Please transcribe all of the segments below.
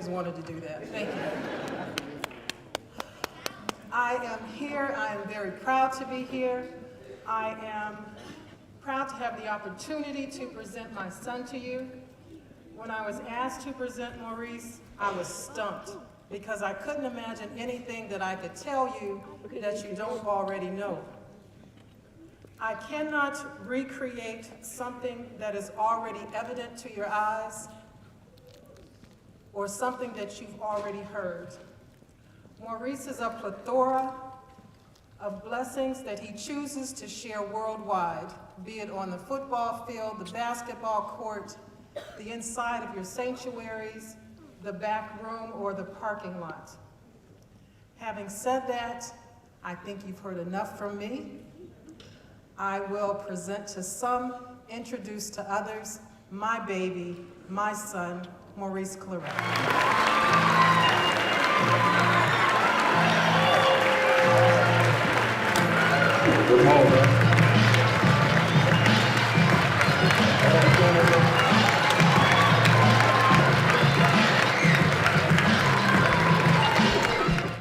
always wanted to do that. Thank you. I am here. I am very proud to be here. I am proud to have the opportunity to present my son to you. When I was asked to present Maurice, I was stumped because I couldn't imagine anything that I could tell you that you don't already know. I cannot recreate something that is already evident to your eyes or something that you've already heard. Maurice is a plethora of blessings that he chooses to share worldwide, be it on the football field, the basketball court, the inside of your sanctuaries, the back room, or the parking lot. Having said that, I think you've heard enough from me. I will present to some, introduce to others, my baby, my son, Maurice Clarett. Good morning.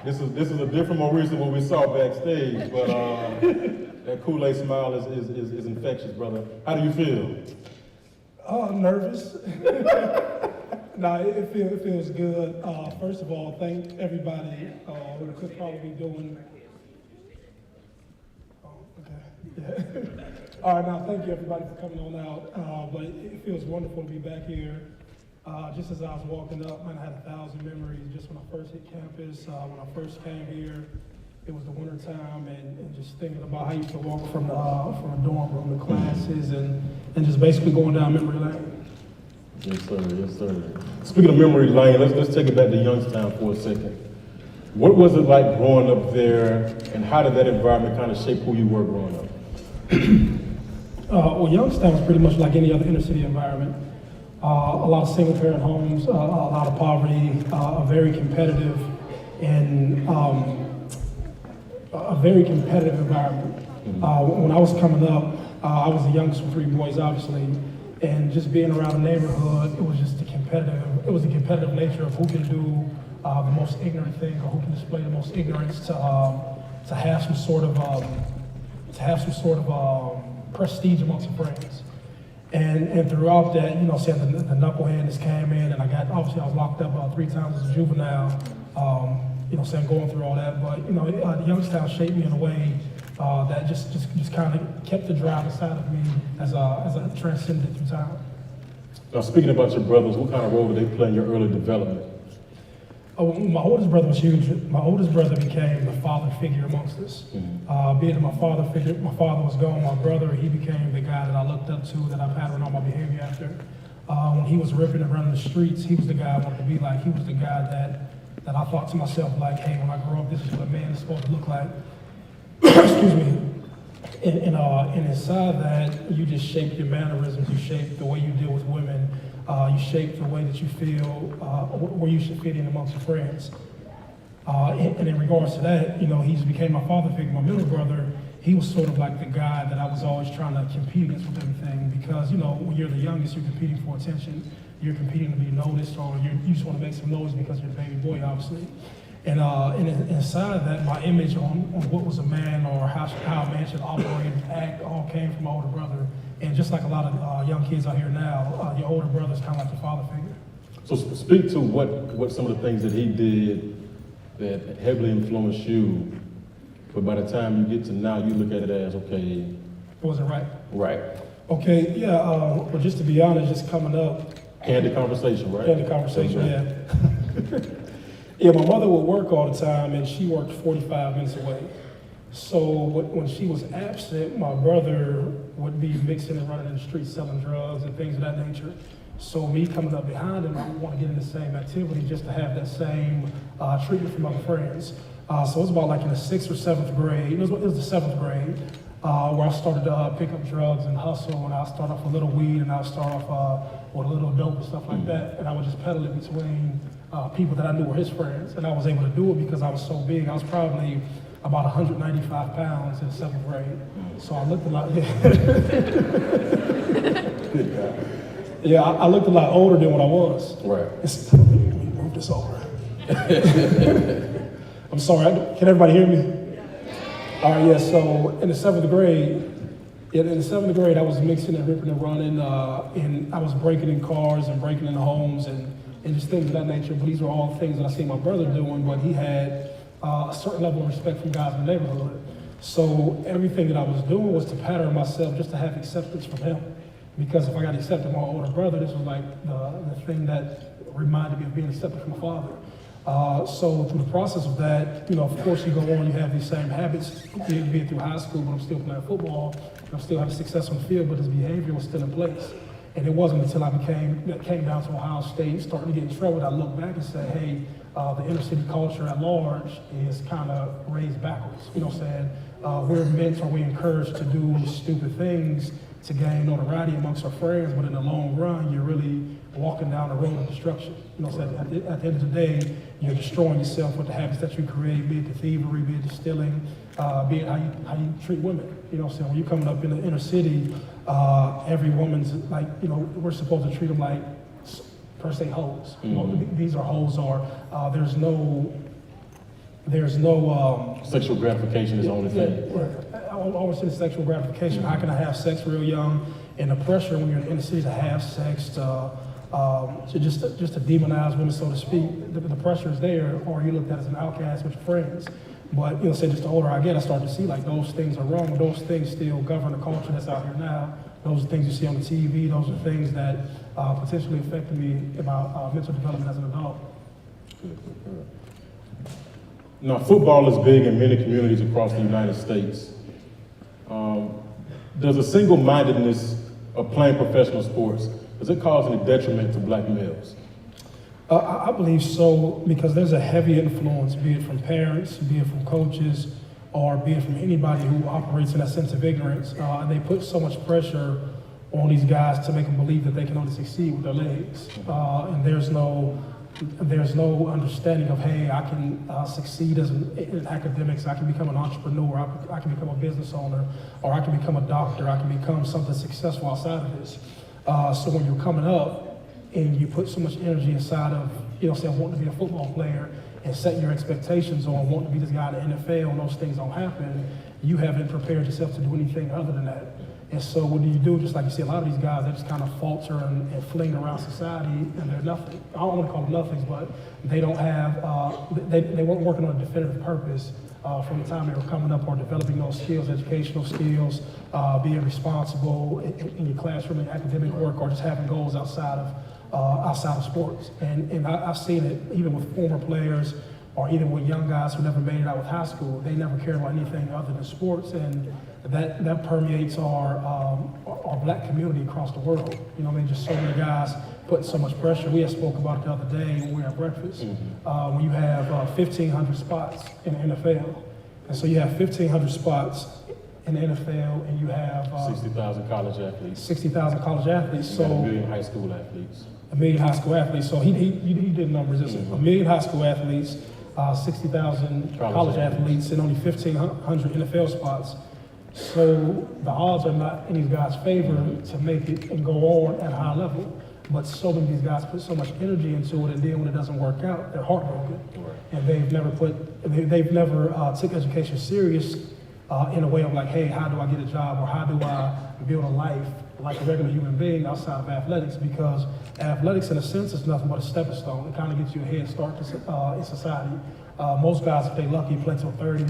This is a different Maurice than what we saw backstage, but that Kool-Aid smile is infectious, brother. How do you feel? Nervous. No, it feels good. First of all, thank everybody who could probably be doing. Yeah. All right, now thank you everybody for coming on out. But it feels wonderful to be back here. Just as I was walking up, man, I had 1,000 memories just when I first hit campus. When I first came here, it was the winter time, and just thinking about how you could walk from the dorm room to classes and just basically going down memory lane. Yes, sir. Yes, sir. Speaking of memory lane, let's take it back to Youngstown for a second. What was it like growing up there, and how did that environment kind of shape who you were growing up? Well, Youngstown was pretty much like any other inner city environment. A lot of single parent homes, a lot of poverty, a very competitive environment. When I was coming up, I was the youngest of 3 boys, obviously, and just being around the neighborhood, it was just the competitive nature of who can do the most ignorant thing, or who can display the most ignorance to have some sort of prestige amongst your friends. And throughout that, you know, saying the knuckleheadness came in, and I was locked up 3 times as a juvenile, you know, saying going through all that. But, you know, Youngstown shaped me in a way that just kind of kept the drive inside of me as I transcended through time. Now, speaking about your brothers, what kind of role did they play in your early development? My oldest brother was huge. My oldest brother became the father figure amongst us. Being my father was gone, my brother, he became the guy that I looked up to, that I patterned all my behavior after. When he was ripping and running the streets, he was the guy I wanted to be like. He was the guy that I thought to myself, like, hey, when I grow up, this is what a man is supposed to look like. Excuse me. And inside that, you just shape your mannerisms, you shape the way you deal with women, you shape the way that you feel, where you should fit in amongst your friends. And in regards to that, you know, he became my father figure. My middle brother, he was sort of like the guy that I was always trying to compete against with everything, because, you know, when you're the youngest, you're competing for attention, you're competing to be noticed, or you just want to make some noise because you're the baby boy, obviously. And inside of that, my image on what was a man, or how a man should operate and act, all came from my older brother. And just like a lot of young kids out here now, your older brother is kind of like your father figure. So speak to what some of the things that he did that heavily influenced you, but by the time you get to now, you look at it as, okay. Was it right? Right. Okay, yeah, well, just to be honest, just coming up. Candid conversation, right? Candid conversation, yeah. Yeah, my mother would work all the time, and she worked 45 minutes away. So when she was absent, my brother would be mixing and running in the streets, selling drugs and things of that nature. So me coming up behind him, I would want to get in the same activity just to have that same treatment from other friends. So it was about like in the 6th or 7th grade, it was the 7th grade, where I started to pick up drugs and hustle, and I'll start off with a little weed, and I'll start off with a little dope and stuff like that, and I would just peddle it between people that I knew were his friends, and I was able to do it because I was so big. I was probably about 195 pounds in 7th grade, so I looked a lot. Good guy. Yeah, I looked a lot older than what I was. Right. Let me move this over. I'm sorry, can everybody hear me? All right, yeah, so in the seventh grade, I was mixing and ripping and running, and I was breaking in cars and breaking in homes and just things of that nature. But these were all things that I seen my brother doing, but he had a certain level of respect from guys in the neighborhood. So everything that I was doing was to pattern myself just to have acceptance from him. Because if I got accepted from my older brother, this was like the thing that reminded me of being accepted from my father. So through the process of that, of course you go on, you have these same habits, be it through high school, but I'm still playing football, I'm still having success on the field, but his behavior was still in place. And it wasn't until I came down to Ohio State, starting to get in trouble, that I looked back and said, hey, the inner city culture at large is kind of raised backwards. You know what I'm saying? We're meant or we're encouraged to do stupid things to gain notoriety amongst our friends, but in the long run, you're really walking down the road of destruction. You know what I'm saying? At the end of the day, you're destroying yourself with the habits that you create, be it the thievery, be it the stealing, be it how you treat women. You know what I'm saying? When you're coming up in the inner city, every woman's like, we're supposed to treat them like, per se, hoes. These are hoes, or there's no sexual gratification is the only thing. I always say sexual gratification. How can I have sex real young? And the pressure when you're in the city to have sex, to just to demonize women, so to speak. The pressure is there, or you're looked at as an outcast with your friends. But just the older I get, I start to see like those things are wrong. Those things still govern the culture that's out here now. Those are things you see on the TV. Those are things that potentially affected me in my mental development as an adult. Now, football is big in many communities across the United States. Does a single-mindedness of playing professional sports, does it cause any detriment to black males? I believe so, because there's a heavy influence, be it from parents, be it from coaches, or be it from anybody who operates in that sense of ignorance. And they put so much pressure on these guys to make them believe that they can only succeed with their legs. And there's no understanding of, hey, I can succeed in academics, I can become an entrepreneur, I can become a business owner, or I can become a doctor, I can become something successful outside of this. So when you're coming up and you put so much energy inside of, wanting to be a football player and setting your expectations on wanting to be this guy in the NFL, and those things don't happen, you haven't prepared yourself to do anything other than that. And so what do you do? Just like you see a lot of these guys, they just kind of falter and fling around society, and they're nothing. I don't want to call them nothings, but they don't have, they weren't working on a definitive purpose from the time they were coming up, or developing those skills, educational skills, being responsible in your classroom and academic work, or just having goals outside of sports. And I've seen it even with former players, or even with young guys who never made it out with high school. They never cared about anything other than sports, and that permeates our black community across the world. Just so many guys putting so much pressure. We had spoke about it the other day when we were at breakfast. When you have 1,500 spots in the NFL, and so you have 1,500 spots in the NFL, and you have 60,000 college athletes. 60,000 college athletes. You So got 1 million high school athletes. 1 million high school athletes. So he did numbers. It's 1 million high school athletes, 60,000 college athletes, and only 1,500 NFL spots. So the odds are not in these guys' favor to make it and go on at a high level. But so many of these guys put so much energy into it, and then when it doesn't work out, they're heartbroken. And they've never took education serious in a way of like, hey, how do I get a job, or how do I build a life like a regular human being outside of athletics? Because athletics, in a sense, is nothing but a stepping stone. It kind of gets you a head start in society. Most guys, if they're lucky, play till 30.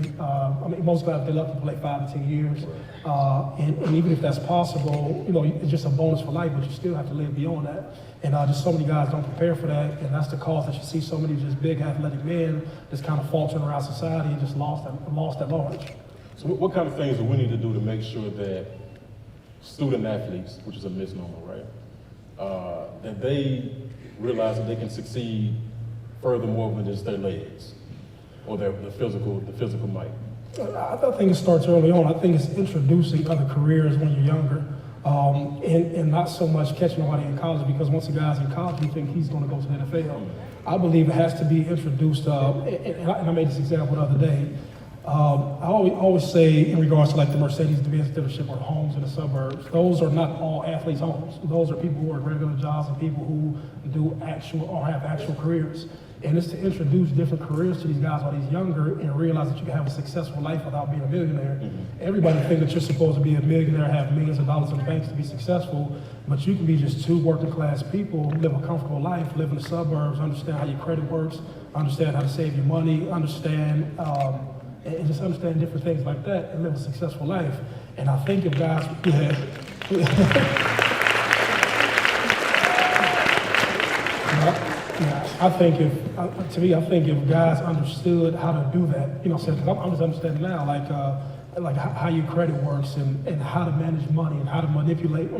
Most guys, if they're lucky, play 5 to 10 years. And even if that's possible, it's just a bonus for life, but you still have to live beyond that. And just so many guys don't prepare for that, and that's the cause that you see so many just big athletic men just kind of faltering around society and just lost at large. So what kind of things do we need to do to make sure that student athletes, which is a misnomer, right, that they realize that they can succeed furthermore than just their legs or the physical might? I think it starts early on. I think it's introducing other careers when you're younger, and not so much catching nobody in college, because once a guy's in college, you think he's going to go to the NFL. I believe it has to be introduced, and I made this example the other day. I always say in regards to like the Mercedes-Benz dealership or homes in the suburbs, those are not all athletes' homes. Those are people who work regular jobs and people who do actual or have actual careers. And it's to introduce different careers to these guys while he's younger and realize that you can have a successful life without being a millionaire. Everybody thinks that you're supposed to be a millionaire, have millions of dollars in the banks to be successful, but you can be just two working class people, live a comfortable life, live in the suburbs, understand how your credit works, understand how to save your money, understand, and just understand different things like that and live a successful life. And I think if guys, I think if guys understood how to do that, because I'm just understanding now, like how your credit works and how to manage money and how to manipulate,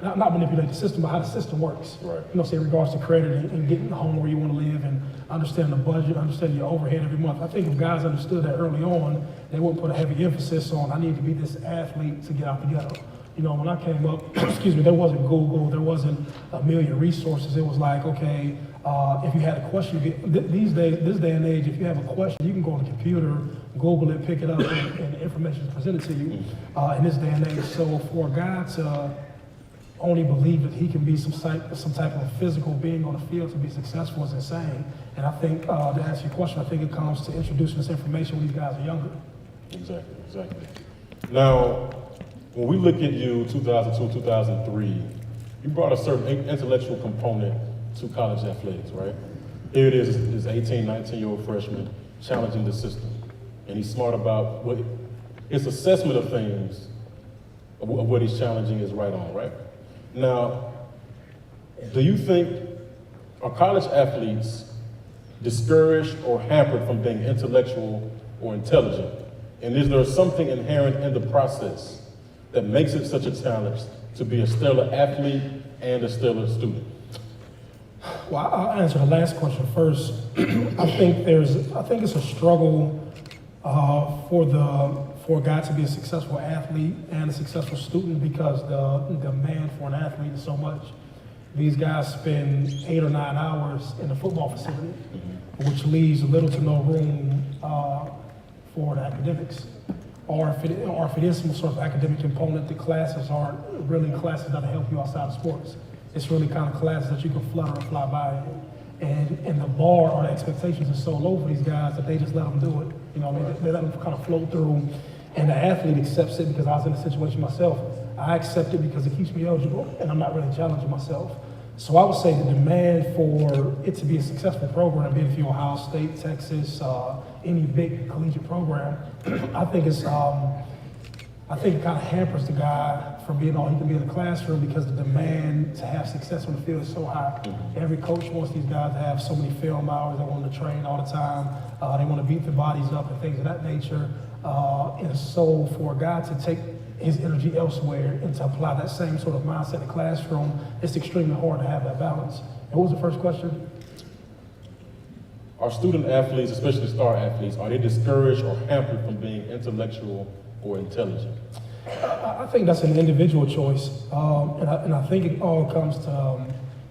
not manipulate the system, but how the system works. Right. Say in regards to credit and getting the home where you want to live and understand the budget, understand your overhead every month. I think if guys understood that early on, they wouldn't put a heavy emphasis on, I need to be this athlete to get out the ghetto. When I came up, there wasn't Google, there wasn't a million resources. It was like, okay, if you had a question, this day and age, if you have a question, you can go on the computer, Google it, pick it up, and the information is presented to you in this day and age. So for a guy to only believe that he can be some type of physical being on the field to be successful is insane. And I think, to answer your question, I think it comes to introducing this information when these guys are younger. Exactly. Now, when we look at you, 2002, 2003, you brought a certain intellectual component to college athletics, right? Here it is, this 18, 19-year-old freshman challenging the system. And he's smart about his assessment of things, of what he's challenging is right on, right? Now, do you think, are college athletes discouraged or hampered from being intellectual or intelligent? And is there something inherent in the process that makes it such a challenge to be a stellar athlete and a stellar student? Well, I'll answer the last question first. I think it's a struggle for a guy to be a successful athlete and a successful student because the demand for an athlete is so much. These guys spend 8 or 9 hours in the football facility, which leaves little to no room for the academics. Or if it is some sort of academic component, the classes aren't really classes that help you outside of sports. It's really kind of classes that you can flutter or fly by in. And the bar or the expectations are so low for these guys that they just let them do it. They let them kind of float through. And the athlete accepts it because I was in a situation myself. I accept it because it keeps me eligible and I'm not really challenging myself. So I would say the demand for it to be a successful program, be it if you're Ohio State, Texas, any big collegiate program, I think it kind of hampers the guy from being all he can be in the classroom because the demand to have success on the field is so high. Every coach wants these guys to have so many film hours. They want them to train all the time. They want to beat their bodies up and things of that nature. And so for a guy to take his energy elsewhere and to apply that same sort of mindset in the classroom, it's extremely hard to have that balance. And what was the first question? Are student athletes, especially star athletes, are they discouraged or hampered from being intellectual or intelligent? I think that's an individual choice, and I think it all comes to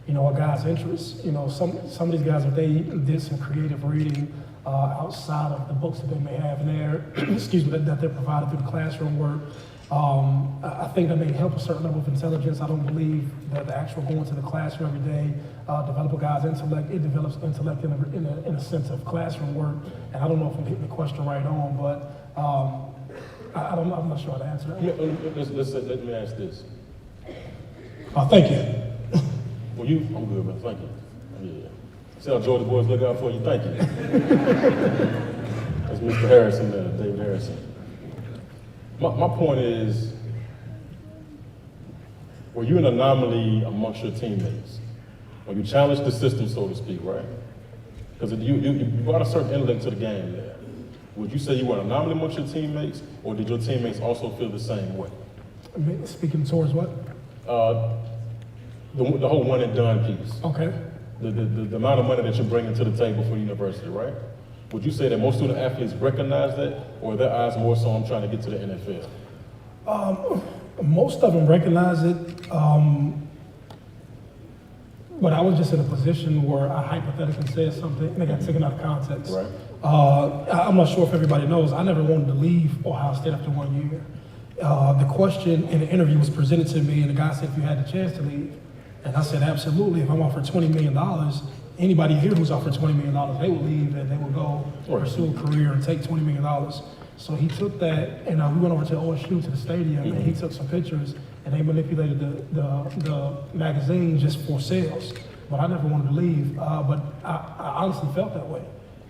a guy's interests. Some of these guys, if they did some creative reading outside of the books that they may have in there, that they're provided through the classroom work, I think that may help a certain level of intelligence. I don't believe that the actual going to the classroom every day develop a guy's intellect. It develops intellect in a sense of classroom work. And I don't know if I'm hitting the question right on, but I'm not sure how to answer that. Let me ask this. Thank you. Well, I'm good, man. Thank you. Yeah. See how Georgia boys look out for you? Thank you. That's Mr. Harrison there, David Harrison. My point is, were you an anomaly amongst your teammates? When you challenged the system, so to speak, right? Because you brought a certain intellect to the game there. Would you say you were an anomaly amongst your teammates, or did your teammates also feel the same way? Speaking towards what? The whole one and done piece. Okay. The amount of money that you're bringing to the table for the university, right? Would you say that most student athletes recognize that, or their eyes more so on trying to get to the NFL? Most of them recognize it. but I was just in a position where I hypothetically said something and it got taken out of context. Right. I'm not sure if everybody knows, I never wanted to leave Ohio State after 1 year. The question in the interview was presented to me, and the guy said, if you had the chance to leave, and I said, absolutely. If I'm offered $20 million, anybody here who's offered $20 million, they would leave and they would go pursue a career and take $20 million. So he took that, and we went over to OSU, to the stadium, and he took some pictures, and they manipulated the magazine just for sales. But I never wanted to leave, but I honestly felt that way.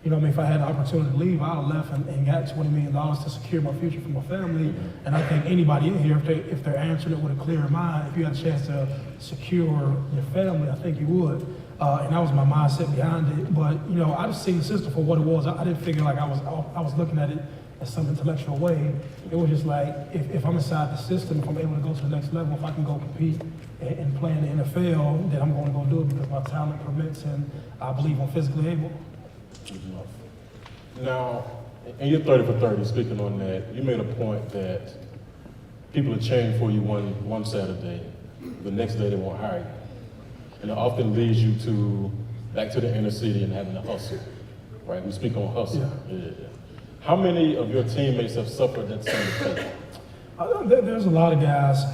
You know what I mean? If I had the opportunity to leave, I'd have left and got $20 million to secure my future for my family. And I think anybody in here, if they're answering it with a clear mind, if you had a chance to secure your family, I think you would. And that was my mindset behind it. But, you know, I just seen the system for what it was. I didn't figure like I was looking at it as some intellectual way. It was just like, if I'm inside the system, if I'm able to go to the next level, if I can go compete and play in the NFL, then I'm going to go do it because my talent permits and I believe I'm physically able. Now, in your 30 for 30, speaking on that, you made a point that people are cheering for you one Saturday, the next day they won't hire you. And it often leads you back to the inner city and having to hustle, right? We speak on hustle. Yeah. How many of your teammates have suffered that same fate? There's a lot of guys,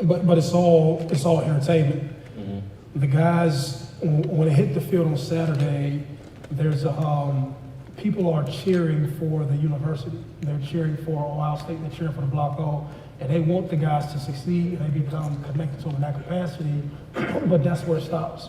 but it's all entertainment. Mm-hmm. The guys, when they hit the field on Saturday, there's people are cheering for the university. They're cheering for Ohio State. They're cheering for the Block O, and they want the guys to succeed. And they become connected to them in that capacity. But that's where it stops.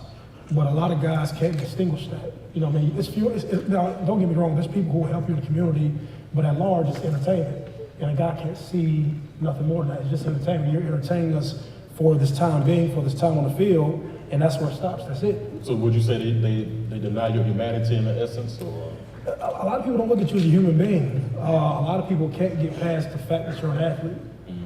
But a lot of guys can't distinguish that. You know what I mean? Now, don't get me wrong. There's people who help you in the community, but at large, it's entertainment. And a guy can't see nothing more than that. It's just entertainment. You're entertaining us for this time being, for this time on the field. And that's where it stops. That's it. So would you say they deny your humanity in the essence, or? A lot of people don't look at you as a human being. A lot of people can't get past the fact that you're an athlete.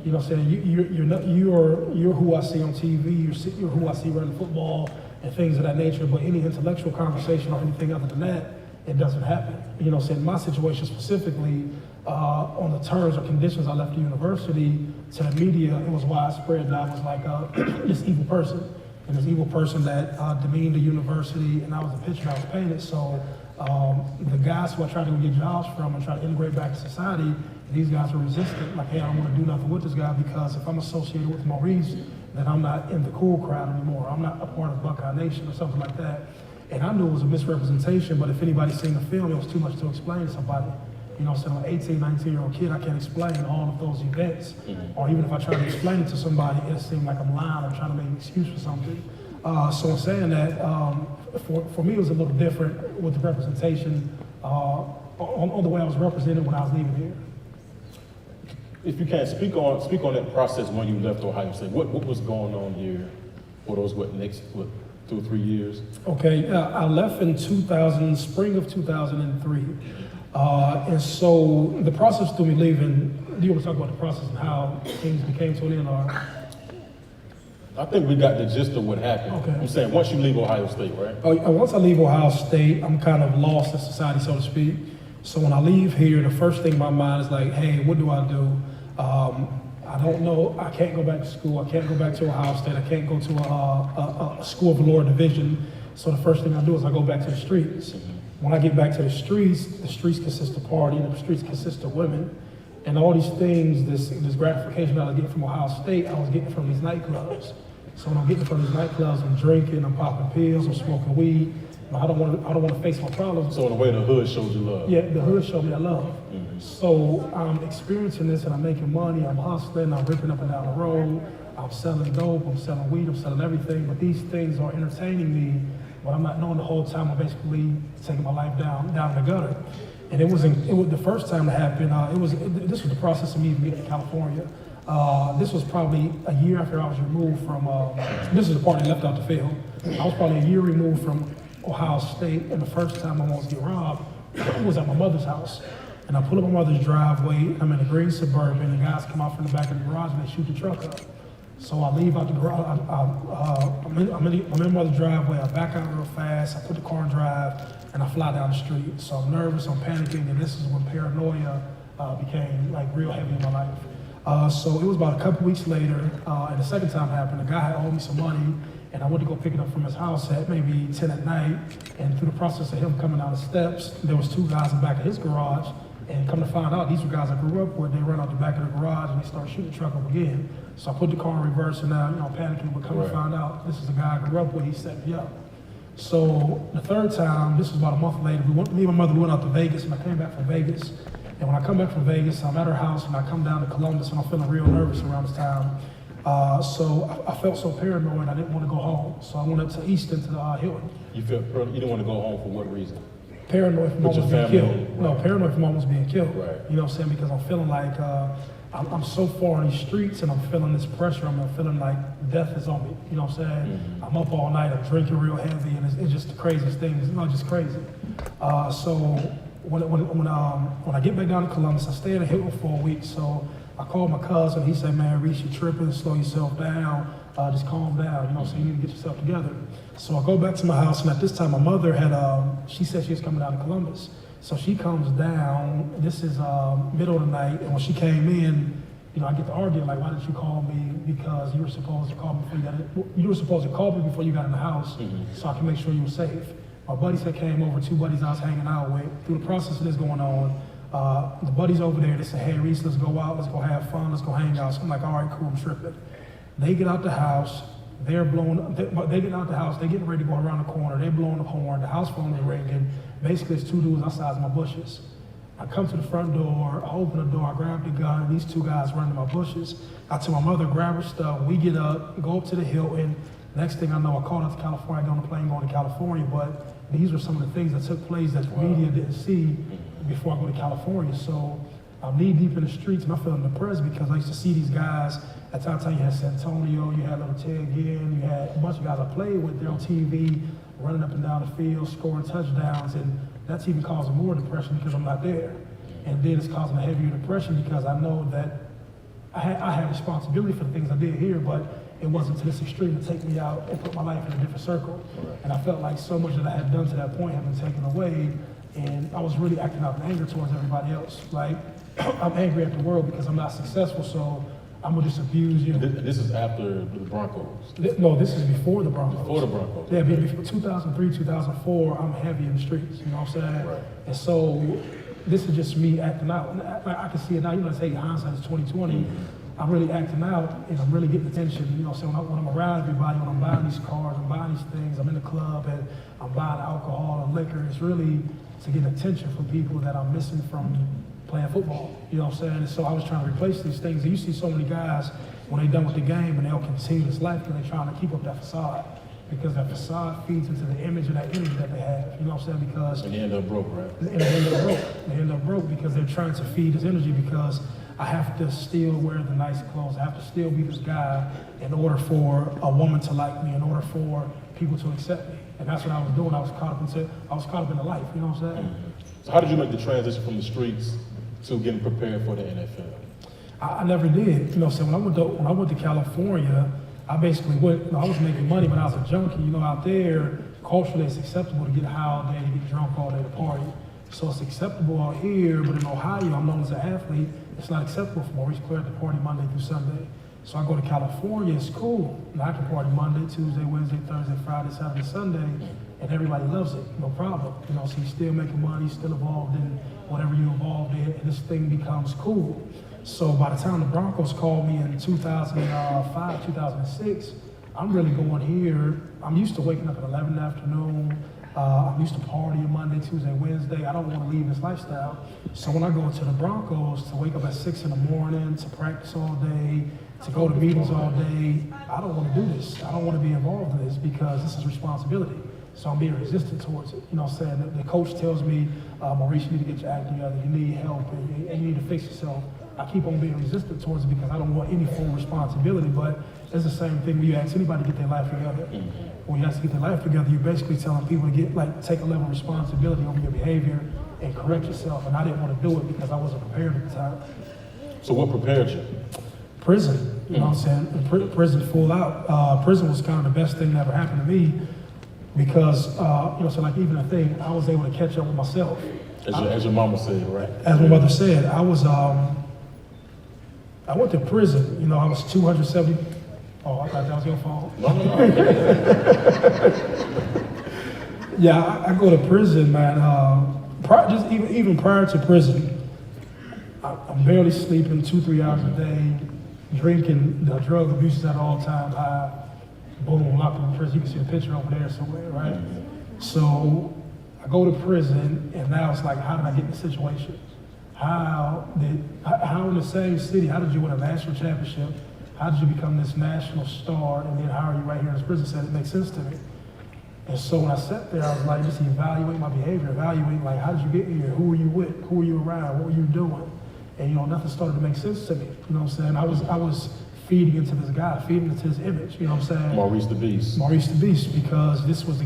You know what I'm saying? You're who I see on TV. You're who I see running football and things of that nature. But any intellectual conversation or anything other than that, it doesn't happen. You know what I'm saying? My situation specifically, on the terms or conditions I left the university, to the media, it was widespread that I was like this evil person. And this evil person that demeaned the university, and that was the picture I was painted. So the guys who I tried to get jobs from and try to integrate back to society, these guys were resistant. Like, hey, I don't want to do nothing with this guy because if I'm associated with Maurice, then I'm not in the cool crowd anymore. I'm not a part of Buckeye Nation or something like that. And I knew it was a misrepresentation, but if anybody's seen the film, it was too much to explain to somebody. You know, so an 18, 19-year-old kid, I can't explain all of those events. Mm-hmm. Or even if I try to explain it to somebody, it seems like I'm lying or trying to make an excuse for something. So I'm saying that for me, it was a little different with the representation on the way I was represented when I was leaving here. If you can, speak on that process when you left Ohio State. What was going on here for those, 2 or 3 years? Okay, I left in spring of 2003. And so the process through me leaving, do you want to talk about the process and how things became to an end? Or? I think we got the gist of what happened. Okay. I'm saying once you leave Ohio State, right? Once I leave Ohio State, I'm kind of lost in society, so to speak. So when I leave here, the first thing in my mind is like, hey, what do I do? I don't know. I can't go back to school. I can't go back to Ohio State. I can't go to a school of the lower division. So the first thing I do is I go back to the streets. Mm-hmm. When I get back to the streets consist of partying, the streets consist of women. And all these things, this gratification that I get from Ohio State, I was getting from these nightclubs. So when I'm getting from these nightclubs, I'm drinking, I'm popping pills, I'm smoking weed. I don't want to face my problems. So in a way, the hood showed you love. Yeah, the hood showed me that love. Mm-hmm. So I'm experiencing this and I'm making money, I'm hustling, I'm ripping up and down the road, I'm selling dope, I'm selling weed, I'm selling everything. But these things are entertaining me. But I'm not knowing the whole time I'm basically taking my life down the gutter. And it was the first time it happened. This was the process of me moving to California. This was probably a year after I was removed from. This is the part that left out the field. I was probably a year removed from Ohio State, and the first time I almost get robbed was at my mother's house. And I pull up my mother's driveway. I'm in a green Suburban, and the guys come out from the back of the garage and they shoot the truck up. So I leave out the garage, I'm in my mother's driveway, I back out real fast, I put the car in drive, and I fly down the street. So I'm nervous, I'm panicking, and this is when paranoia became like real heavy in my life. So it was about a couple weeks later, and the second time happened, a guy had owed me some money, and I went to go pick it up from his house at maybe 10 at night, and through the process of him coming down the steps, there was 2 guys in the back of his garage, and come to find out, these were guys I grew up with. They ran out the back of the garage and they started shooting the truck up again. So I put the car in reverse and now, panicking, but come to find out, this is the guy I grew up with, he set me up. So the 3rd time, this was about a month later, me and my mother went out to Vegas, and I came back from Vegas. And when I come back from Vegas, I'm at her house, and I come down to Columbus, and I'm feeling real nervous around this time. So I felt so paranoid, I didn't want to go home. So I went up to Easton to the Hilton. You didn't want to go home for what reason? Paranoid from almost being killed. Right. No, paranoid from almost being killed. Right. You know what I'm saying? Because I'm feeling like I'm so far on these streets, and I'm feeling this pressure. I'm feeling like death is on me. You know what I'm saying? Mm-hmm. I'm up all night. I'm drinking real heavy, and it's just the craziest thing. It's just crazy. So when I get back down to Columbus, I stay at a Hilton for a week. So I called my cousin. He said, "Man, Reese, you're tripping. Slow yourself down. Just calm down. You know what I'm saying? You need to get yourself together." So I go back to my house, and at this time, my mother had, she said she was coming down to Columbus. So she comes down, this is middle of the night, and when she came in, I get to arguing, like, why didn't you call me? Because you were supposed to call me before you got in the house, so I can make sure you were safe. My buddies that came over, 2 buddies I was hanging out with. Through the process of this going on, the buddies over there, they said, "Hey, Reese, let's go out, let's go have fun, let's go hang out." So I'm like, all right, cool, I'm tripping. They get out the house, they're blowing up, they get out the house, they're getting ready to go around the corner, they're blowing the horn, the house phone is ringing. Basically, it's 2 dudes outside of my bushes. I come to the front door, I open the door, I grab the gun, these 2 guys run to my bushes. I tell my mother, grab her stuff, we get up, go up to the Hilton. Next thing I know, I called out to California, I got on a plane going to California, but these were some of the things that took place that the media didn't see before I go to California. So I'm knee deep in the streets, and I feel depressed because I used to see these guys. At the time, you had Santonio, you had Little Ted Ginn, you had a bunch of guys I played with, they're on TV, running up and down the field, scoring touchdowns, and that's even causing more depression because I'm not there. And then it's causing a heavier depression because I know that I have responsibility for the things I did here, but it wasn't to this extreme to take me out and put my life in a different circle. Right. And I felt like so much that I had done to that point had been taken away, and I was really acting out in anger towards everybody else. Like, I'm angry at the world because I'm not successful, so I'm gonna just abuse you. This is after the Broncos? No, this is before the Broncos. Before the Broncos. Yeah, before 2003, 2004, I'm heavy in the streets, you know what I'm saying? Right. And so, this is just me acting out. And I can see it now, say hindsight is 2020. I'm really acting out, and I'm really getting attention, so when I'm around everybody, when I'm buying these cars, I'm buying these things, I'm in the club, and I'm buying alcohol and liquor, it's really to get attention from people that I'm missing from playing football, you know what I'm saying? And so I was trying to replace these things. And you see so many guys, when they're done with the game, and they'll continue this life because they're trying to keep up that facade. Because that facade feeds into the image and that energy that they have, you know what I'm saying? Because and they end up broke, right? And they end up broke. They end up broke because they're trying to feed this energy because I have to still wear the nice clothes. I have to still be this guy in order for a woman to like me, in order for people to accept me. And that's what I was doing. I was caught up in the life, you know what I'm saying? So how did you make the transition from the streets to getting prepared for the NFL? I never did. You know, so when I went to California, I basically went, I was making money, but I was a junkie. Out there, culturally it's acceptable to get high all day, to get drunk all day, to party. So it's acceptable out here, but in Ohio, I'm known as an athlete. It's not acceptable for Maurice Clarett to party Monday through Sunday. So I go to California, it's cool. I can party Monday, Tuesday, Wednesday, Thursday, Friday, Saturday, Sunday, and everybody loves it, no problem. So you're still making money, still involved in whatever you're involved in, and this thing becomes cool. So by the time the Broncos called me in 2005, 2006, I'm really going here. I'm used to waking up at 11 in the afternoon. I'm used to partying Monday, Tuesday, Wednesday. I don't want to leave this lifestyle. So when I go to the Broncos, to wake up at 6 in the morning, to practice all day, to go to meetings all day, I don't want to do this. I don't want to be involved in this because this is responsibility. So I'm being resistant towards it. You know what I'm saying? The coach tells me, Maurice, you need to get your act together. You need help and you need to fix yourself. I keep on being resistant towards it because I don't want any form of responsibility, but it's the same thing when you ask anybody to get their life together. When you ask to get their life together, you're basically telling people to take a level of responsibility over your behavior and correct yourself. And I didn't want to do it because I wasn't prepared at the time. So what prepared you? Prison, you know what I'm saying? Prison full out. Prison was kind of the best thing that ever happened to me because, even a thing, I was able to catch up with myself. As your mama said, right? As my mother said, I went to prison. I was 270 Oh, I thought that was your fault. No. Yeah, I go to prison, man. Just even prior to prison, I'm barely sleeping 2-3 hours a day, drinking, the drug abuse is at all time high. Boom, locked in prison. You can see the picture over there somewhere, right? So I go to prison, and now it's like, how did I get in this situation? How in the same city, how did you win a national championship? How did you become this national star? And then how are you right here in this prison? Said it makes sense to me. And so when I sat there, I was like, just evaluate my behavior, evaluate like, how did you get here? Who were you with? Who were you around? What were you doing? And nothing started to make sense to me. You know what I'm saying? I was feeding into this guy, feeding into his image. You know what I'm saying? Maurice the Beast. Maurice the Beast, because this was the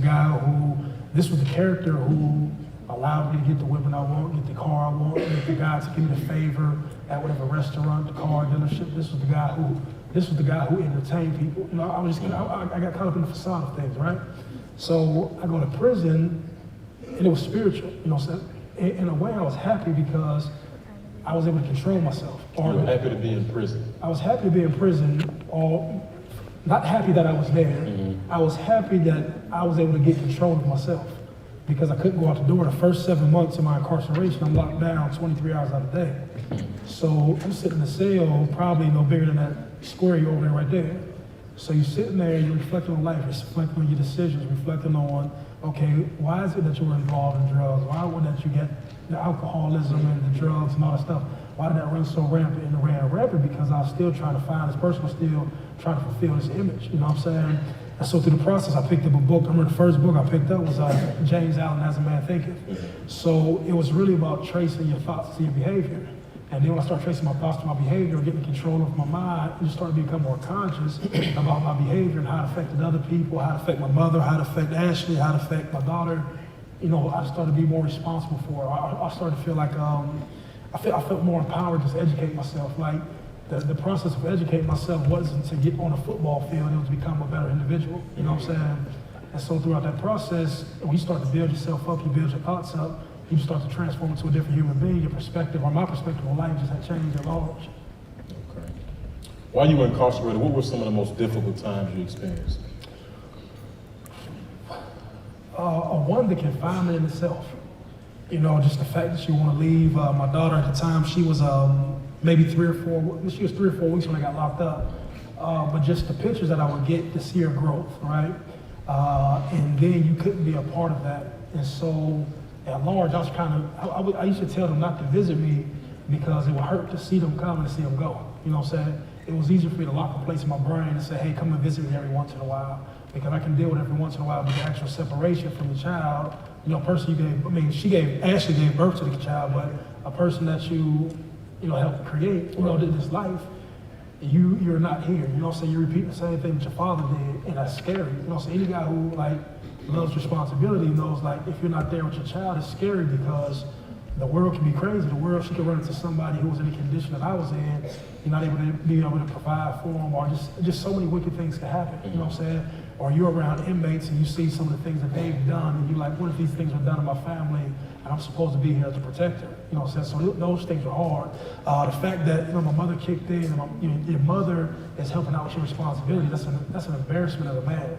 character who allowed me to get the women I want, get the car I want, get the guy to give me the favor at whatever restaurant, the car dealership. This was the guy who entertained people. I got caught up in the facade of things, right? So I go to prison, and it was spiritual. You know what I'm saying? In a way, I was happy because I was able to control myself. You were happy to be in prison. I was happy to be in prison, not happy that I was there. I was happy that I was able to get control of myself because I couldn't go out the door. The first 7 months of my incarceration, I'm locked down 23 hours out of the day. So I'm sitting in a cell, probably no bigger than that square you over there right there. So you're sitting there, you're reflecting on life, you're reflecting on your decisions, reflecting on, okay, why is it that you were involved in drugs? Why would that you get the alcoholism and the drugs and all that stuff? Why did that run so rampant? And it ran rampant because I was still trying to find, this person was still trying to fulfill this image, you know what I'm saying? And so through the process, I picked up a book. I remember the first book I picked up was James Allen, As a Man Thinketh. So it was really about tracing your thoughts to your behavior. And then when I started tracing my thoughts to my behavior, getting control of my mind, I just started to become more conscious about my behavior and how it affected other people, how it affected my mother, how it affected Ashley, how it affected my daughter. I started to be more responsible for her. I started to feel like I felt more empowered just to educate myself. Like the process of educating myself wasn't to get on a football field, it was to become a better individual. You know what I'm saying? And so throughout that process, when you start to build yourself up, you build your thoughts up, you start to transform into a different human being. Your perspective, or my perspective on life, just had changed at large. Okay. While you were incarcerated, what were some of the most difficult times you experienced? One, the confinement in itself. Just the fact that you want to leave. My daughter at the time, she was maybe 3 or 4 weeks when I got locked up. But just the pictures that I would get to see her growth, right? And then you couldn't be a part of that. And so at large, I was I used to tell them not to visit me because it would hurt to see them come and to see them go. You know what I'm saying? It was easier for me to lock a place in my brain and say, hey, come and visit me every once in a while, because I can deal with every once in a while, but the actual separation from the child, person Ashley gave birth to the child, but a person that you helped create, did this life, you're not here. You know what I'm saying? You repeat the same thing that your father did, and that's scary. You know what I'm saying? Any guy who loves responsibility knows if you're not there with your child, it's scary because the world can be crazy. The world, she could run into somebody who was in the condition that I was in. You're not able to provide for them, or just so many wicked things can happen. You know what I'm saying? Or you're around inmates and you see some of the things that they've done, and you're like, what if these things were done to my family, and I'm supposed to be here to protect her? You know what I'm saying? So those things are hard. The fact that my mother kicked in, and your mother is helping out with your responsibility. That's an embarrassment as a man.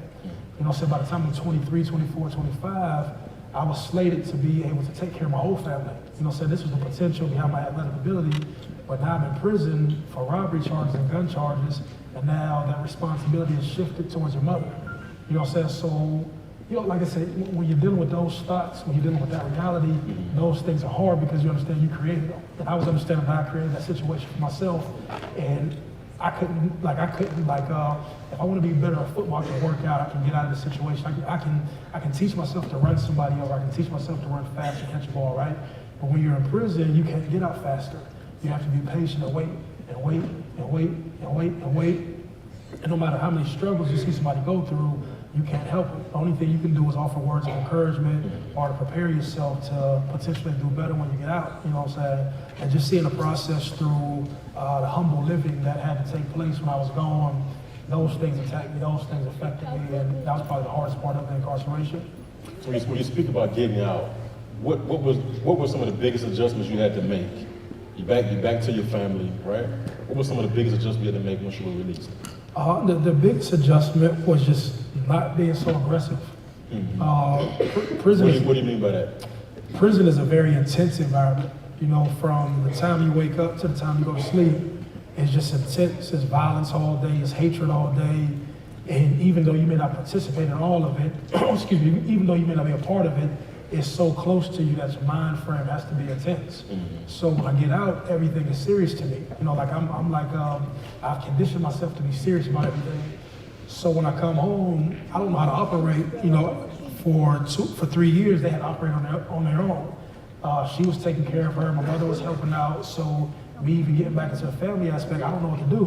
You know what I'm saying? By the time I'm 23, 24, 25, I was slated to be able to take care of my whole family. You know what I'm saying? This was the potential behind my athletic ability, but now I'm in prison for robbery charges and gun charges, and now that responsibility is shifted towards your mother. You know what I'm saying? So, like I said, when you're dealing with those thoughts, when you're dealing with that reality, those things are hard because you understand you created them. And I was understanding how I created that situation for myself, and I couldn't, if I want to be better at football, I can work out, I can get out of the situation. I can teach myself to run somebody over, I can teach myself to run fast and catch a ball, right? But when you're in prison, you can't get out faster. You have to be patient and wait, and wait, and wait, and wait, and wait. And no matter how many struggles you see somebody go through, you can't help it. The only thing you can do is offer words of encouragement or to prepare yourself to potentially do better when you get out, you know what I'm saying? And just seeing the process through the humble living that had to take place when I was gone, those things attacked me, those things affected me, and that was probably the hardest part of the incarceration. So when you speak about getting out, what were some of the biggest adjustments you had to make? You back to your family, right? What were some of the biggest adjustments you had to make once you were released? The biggest adjustment was just not being so aggressive. Prison What do you mean by that? Prison is a very intense environment. You know, from the time you wake up to the time you go to sleep, it's just intense. It's violence all day, it's hatred all day. And even though you may not participate in all of it, excuse me, even though you may not be a part of it, it's so close to you that your mind frame has to be intense. So when I get out, everything is serious to me. You know, like I've conditioned myself to be serious about everything. So when I come home, I don't know how to operate. You know, for 3 years they had to operate on their own. She was taking care of her. My mother was helping out. So me even getting back into the family aspect, I don't know what to do.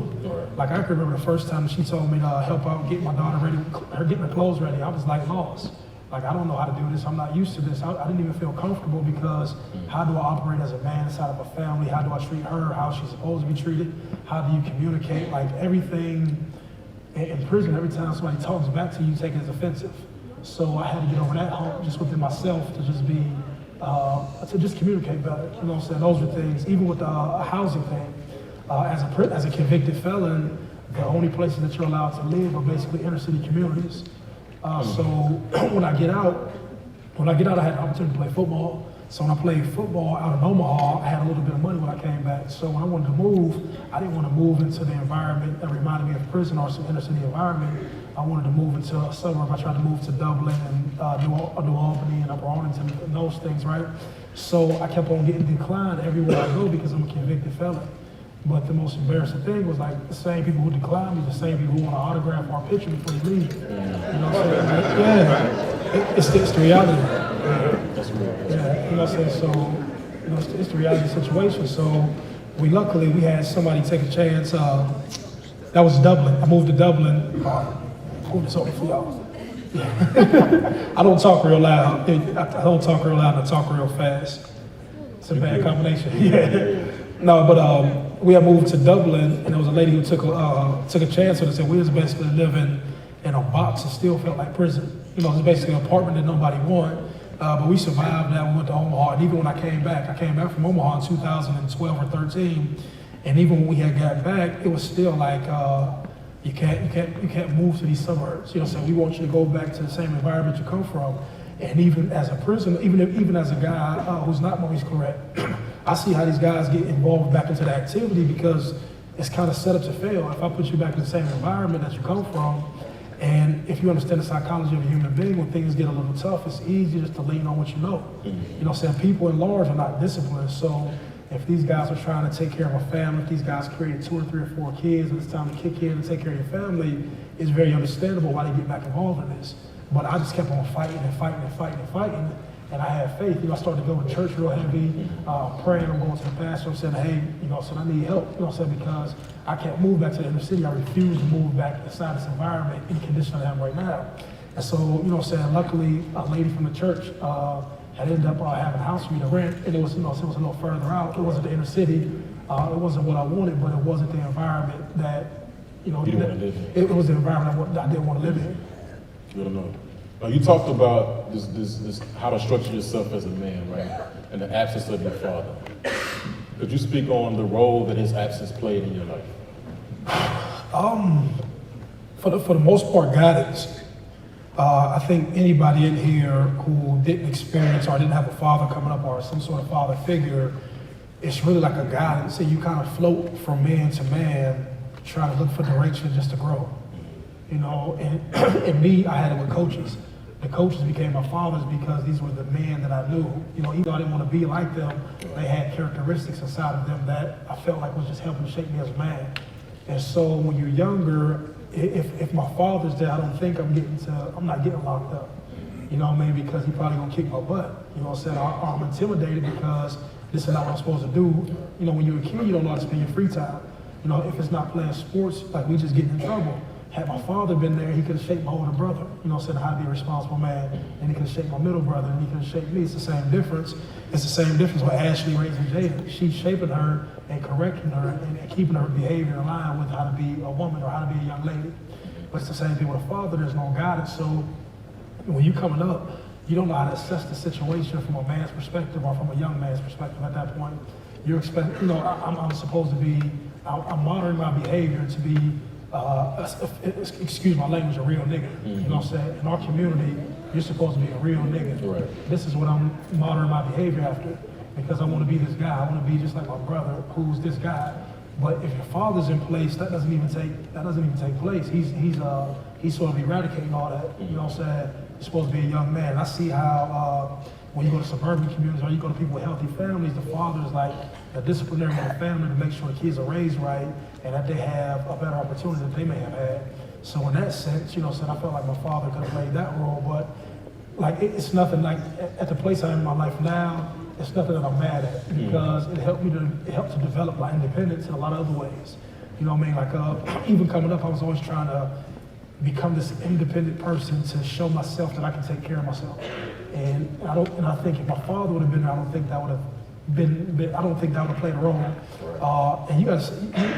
Like I can remember the first time she told me to help out get my daughter ready, her getting her clothes ready. I was like lost. Like, I don't know how to do this. I'm not used to this. I didn't even feel comfortable because how do I operate as a man inside of a family? How do I treat her? How she's supposed to be treated? How do you communicate? Like everything in prison, every time somebody talks back to you, you take it as offensive. So I had to get over that hump just within myself to just be, to just communicate better. You know what I'm saying? Those are things, even with the housing thing. As a convicted felon, the only places that you're allowed to live are basically inner city communities. So when I get out, I had an opportunity to play football. So when I played football out in Omaha, I had a little bit of money when I came back. So when I wanted to move, I didn't want to move into the environment that reminded me of prison or some inner city environment. I wanted to move into a suburb. I tried to move to Dublin and New Albany and Upper Arlington and those things, right? So I kept on getting declined everywhere I go because I'm a convicted felon. But the most embarrassing thing was like the same people who decline me, the same people who want to autograph or picture before you leave. You know what I'm saying? Yeah, it's the reality. That's real. Yeah, you know what I'm saying? So, you know, it's the reality situation. So luckily we had somebody take a chance. That was Dublin. I moved to Dublin. Hold this over for y'all. I don't talk real loud. I don't talk real loud and I talk real fast. It's a bad combination. Yeah. No, but we had moved to Dublin, and there was a lady who took a chance on it and said we was basically living in a box. It still felt like prison. You know, it was basically an apartment that nobody wanted. But we survived that. We went to Omaha, and even when I came back from Omaha in 2012 or 13, and even when we had got back, it was still like you can't move to these suburbs. You know, so we want you to go back to the same environment you come from. And even as a prisoner, even as a guy who's not Maurice Clarett, I see how these guys get involved back into the activity because it's kind of set up to fail. If I put you back in the same environment that you come from, and if you understand the psychology of a human being, when things get a little tough, it's easy just to lean on what you know. You know what I'm saying? People at large are not disciplined. So if these guys are trying to take care of a family, if these guys created 2 or 3 or 4 kids, and it's time to kick in and take care of your family, it's very understandable why they get back involved in this. But I just kept on fighting, and I had faith. You know, I started to go to church real heavy, praying. I'm going to the pastor. I'm saying, hey, you know, I need help. You know what I'm saying? Because I can't move back to the inner city. I refuse to move back inside this environment in the condition I am right now. And so, you know what I'm saying? Luckily, a lady from the church had ended up having a house for me to rent, and it was, you know, it was a little further out. It wasn't the inner city. It wasn't what I wanted, but it wasn't the environment that, you know, it was the environment I didn't want to live in. You don't know. You talked about this how to structure yourself as a man, right? And the absence of your father. Could you speak on the role that his absence played in your life? For the most part, guidance. I think anybody in here who didn't experience or didn't have a father coming up or some sort of father figure, it's really like a guidance. So you kind of float from man to man, trying to look for direction just to grow. You know, and me, I had it with coaches. The coaches became my fathers because these were the men that I knew. You know, even though I didn't want to be like them, they had characteristics inside of them that I felt like was just helping shape me as a man. And so when you're younger, if my father's there, I don't think I'm not getting locked up. You know what I mean? Because he probably gonna kick my butt. You know what I'm saying? Or I'm intimidated because this is not what I'm supposed to do. You know, when you're a kid, you don't know how to spend your free time. You know, if it's not playing sports, like we just getting in trouble. Had my father been there, he could have shaped my older brother, you know, said how to be a responsible man, and he could have shaped my middle brother, and he could have shaped me. It's the same difference. It's the same difference with Ashley raising Jada. She's shaping her and correcting her and keeping her behavior in line with how to be a woman or how to be a young lady. But it's the same thing with a father. There's no guidance. So when you're coming up, you don't know how to assess the situation from a man's perspective or from a young man's perspective at that point. You're expecting, you know, I'm supposed to be, I'm monitoring my behavior to be excuse my language, a real nigga. You know what I'm saying? In our community, you're supposed to be a real nigga. Right. This is what I'm modeling my behavior after, because I want to be this guy. I want to be just like my brother, who's this guy. But if your father's in place, that doesn't even take place. He's sort of eradicating all that. You know what I'm saying? You're supposed to be a young man. I see how when you go to suburban communities or you go to people with healthy families, the father is like the disciplinarian of the family to make sure the kids are raised right and that they have a better opportunity than they may have had. So in that sense, you know, I felt like my father could have played that role, but like it's nothing like at the place I'm in my life now, it's nothing that I'm mad at because it helped to develop my independence in a lot of other ways. You know what I mean? Like even coming up, I was always trying to become this independent person to show myself that I can take care of myself. And I think if my father would have been there, I don't think that would have played a role. And you guys,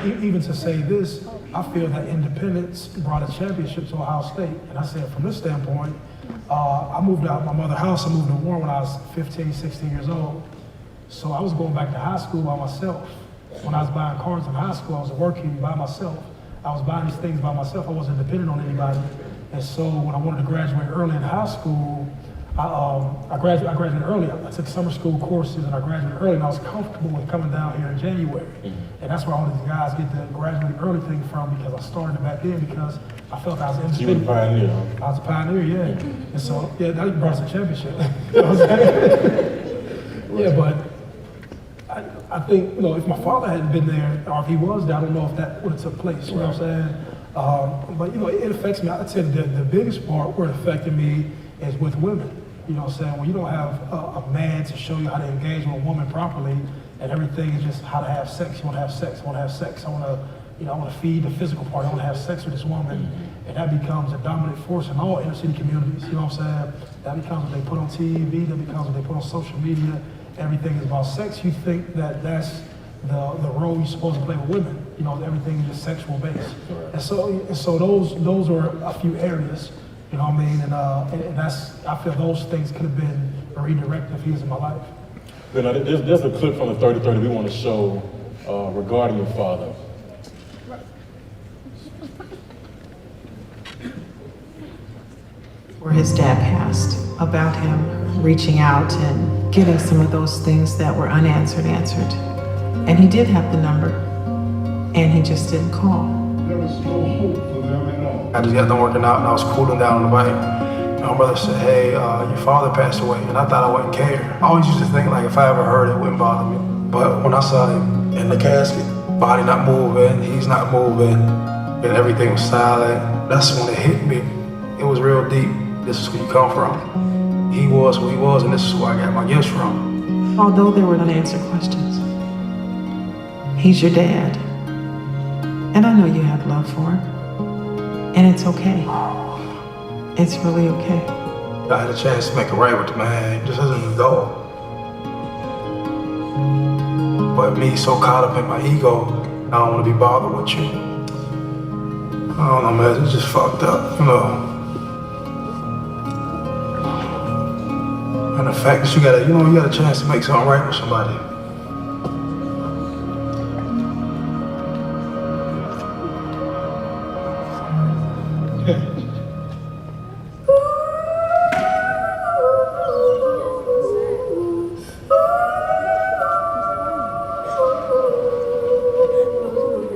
even to say this, I feel that independence brought a championship to Ohio State. And I said, from this standpoint, I moved out of my mother's house. I moved to Warren when I was 15, 16 years old. So I was going back to high school by myself. When I was buying cars in high school, I was working by myself. I was buying these things by myself. I wasn't dependent on anybody. And so when I wanted to graduate early in high school, I graduated early. I took summer school courses and I graduated early, and I was comfortable with coming down here in January. And that's where all these guys get the graduate early thing from, because I started back then because I felt I was independent. You were a pioneer, huh? I was a pioneer, yeah. And so, yeah, that brought us a championship. You know what I'm saying? Yeah, but I think, you know, if my father hadn't been there, or if he was there, I don't know if that would have took place, you know what I'm saying? But, you know, it affects me. I'd say the biggest part where it affected me is with women. You know what I'm saying? When you don't have a man to show you how to engage with a woman properly, and everything is just how to have sex. You want to have sex. I want to have sex. I want to feed the physical part. I want to have sex with this woman, and that becomes a dominant force in all inner city communities. You know what I'm saying? That becomes what they put on TV. That becomes what they put on social media. Everything is about sex. You think that that's the role you're supposed to play with women. You know, everything is just sexual based. And so those are a few areas. You know what I mean? And I feel those things could have been redirected a few years in my life. Then there's a clip from the 30-30 we want to show regarding your father. Where his dad passed, about him reaching out and getting some of those things that were unanswered answered. And he did have the number, and he just didn't call. There was no hope for them at all. I just got done working out and I was cooling down on the bike. And my brother said, hey, your father passed away. And I thought I wouldn't care. I always used to think like if I ever heard it, it wouldn't bother me. But when I saw him in the casket, body not moving, he's not moving, and everything was silent, that's when it hit me. It was real deep. This is where you come from. He was who he was, and this is where I got my gifts from. Although there were unanswered questions, he's your dad. And I know you have love for him. And it's okay. It's really okay. I had a chance to make it right with the man. He just doesn't go. But me so caught up in my ego, I don't want to be bothered with you. I don't know, man. It's just fucked up, you know. And the fact that you got a chance to make something right with somebody.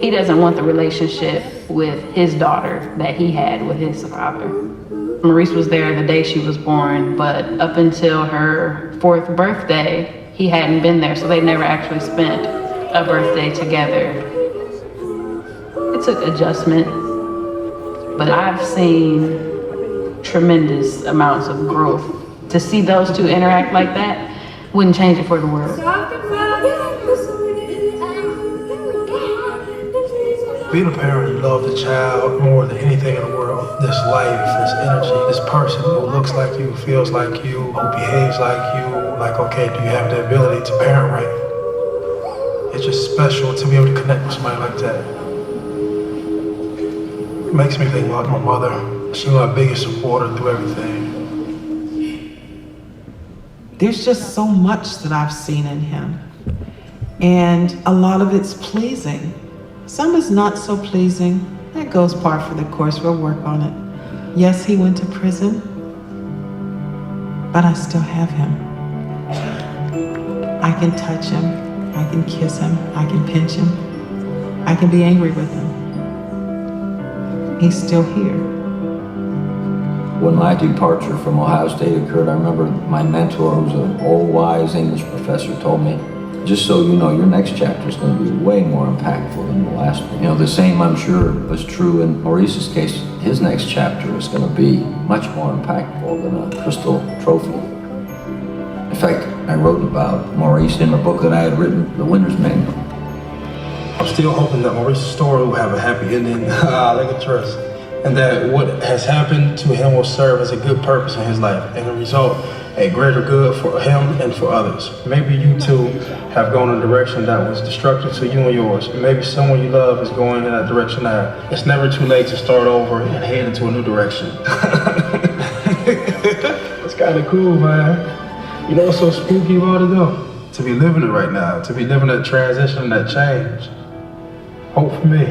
He doesn't want the relationship with his daughter that he had with his father. Maurice was there the day she was born, but up until her 4th birthday, he hadn't been there, so they never actually spent a birthday together. It took adjustment, but I've seen tremendous amounts of growth. To see those two interact like that, wouldn't change it for the world. Being a parent, you love the child more than anything in the world. This life, this energy, this person who looks like you, feels like you, who behaves like you, like, okay, do you have the ability to parent right? It's just special to be able to connect with somebody like that. It makes me think about my mother. She was my biggest supporter through everything. There's just so much that I've seen in him. And a lot of it's pleasing. Some is not so pleasing, That goes par for the course. We'll work on it. Yes, he went to prison, but I still have him. I can touch him. I can kiss him. I can pinch him. I can be angry with him. He's still here. When my departure from Ohio State occurred, I remember my mentor, who was an old, wise English professor, told me, just so you know, your next chapter is going to be way more impactful than the last one. You know, the same, I'm sure, was true in Maurice's case. His next chapter is going to be much more impactful than a crystal trophy. In fact, I wrote about Maurice in a book that I had written, The Winner's Manual. I'm still hoping that Maurice's story will have a happy ending, like a trust, and that what has happened to him will serve as a good purpose in his life and result a greater good for him and for others. Maybe you too have gone in a direction that was destructive to you and yours, and maybe someone you love is going in that direction now. It's never too late to start over and head into a new direction. It's kind of cool, man. You know what's so spooky about it though? To be living it right now, to be living that transition and that change. Hope for me.